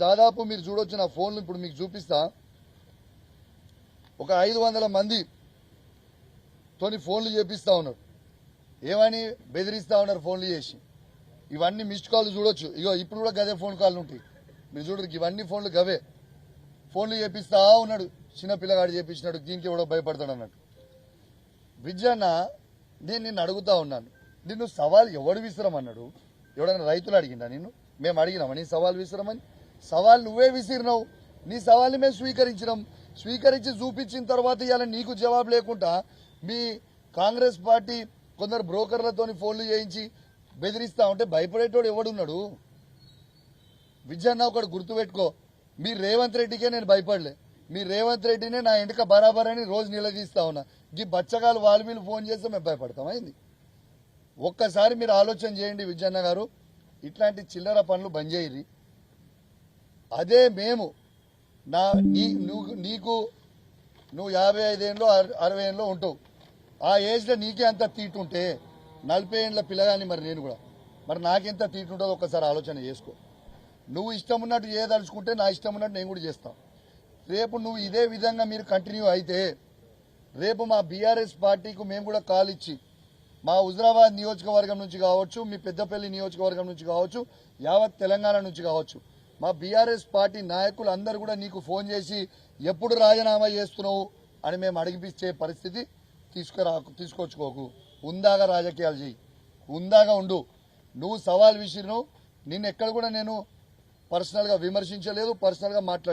దాదాపు మీరు చూడొచ్చు నా ఫోన్లు ఇప్పుడు మీకు చూపిస్తా. ఒక 500 మంది తోని ఫోన్లు చేపిస్తా ఉన్నారు. ఏమని బెదిరిస్తా ఉన్నారు ఫోన్లు చేసి. ఇవన్నీ మిస్డ్ కాల్ చూడొచ్చు. ఇగో ఇప్పుడు కూడా గదే ఫోన్ కాల్ ఉంటాయి మీరు చూడరు. ఇవన్నీ ఫోన్లు గవే. ఫోన్లు చేపిస్తా ఉన్నాడు. చిన్న పిల్లగాడు చేపించినాడు. దీనికి ఎవడో భయపడతాడు అన్నట్టు. విజయన్న, నేను నిన్ను అడుగుతా ఉన్నాను, నిన్ను సవాల్ ఎవడు విసిరమన్నాడు? ఎవడన్నా రైతులు అడిగిందా నిన్ను? మేము అడిగినామా నీ సవాల్ విసిరమని? సవాల్ నువ్వే విసిరినావు. నీ సవాల్ని మేము స్వీకరించినాం. స్వీకరించి చూపించిన తర్వాత ఇవాళ నీకు జవాబు లేకుండా మీ కాంగ్రెస్ పార్టీ కొందరు బ్రోకర్లతోని ఫోన్లు చేయించి బెదిరిస్తా ఉంటే భయపడేటోడు ఎవడున్నాడు? విజయన్న, ఒకటి గుర్తుపెట్టుకో, మీ రేవంత్ రెడ్డికే నేను భయపడలే. మీ రేవంత్ రెడ్డినే నా వెంటక బరాబర్ అని రోజు నిలదీస్తా ఉన్నా. ఈ బచ్చగాలు వాళ్ళు వీళ్ళు ఫోన్ చేస్తే మేము భయపడతాం అయింది. ఒక్కసారి మీరు ఆలోచన చేయండి విజయన్న గారు. ఇట్లాంటి చిల్లర పనులు బంద్ చేయరి. అదే మేము నువ్వు 55 ఏళ్ళు 60 ఏళ్ళు ఉంటావు. ఆ ఏజ్లో నీకే అంత తీటుంటే 40 ఏళ్ళ పిల్లగాని నేను కూడా మరి నాకెంత తీటుంటుందో ఒక్కసారి ఆలోచన చేసుకో. నువ్వు ఇష్టం ఉన్నట్టు చేయదలుచుకుంటే నా ఇష్టం ఉన్నట్టు నేను కూడా చేస్తాను. రేపు నువ్వు ఇదే విధంగా మీరు కంటిన్యూ అయితే రేపు మా బీఆర్ఎస్ పార్టీకి మేము కూడా కాల్ ఇచ్చి మా హుజరాబాద్ నియోజకవర్గం నుంచి కావచ్చు, మీ పెద్దపల్లి నియోజకవర్గం నుంచి కావచ్చు, యావత్ తెలంగాణ నుంచి కావచ్చు, మా బీఆర్ఎస్ పార్టీ నాయకులు అందరూ కూడా నీకు ఫోన్ చేసి ఎప్పుడు రాజీనామా చేస్తున్నావు అని మేము అడిగిపించే పరిస్థితి తీసుకొచ్చుకోకు. ఉందాగా రాజకీయాలు చేయి, ఉందాగా ఉండు. నువ్వు సవాల్ విసిరినావు. నిన్ను ఎక్కడ కూడా నేను పర్సనల్గా విమర్శించలేదు, పర్సనల్గా మాట్లాడలేదు.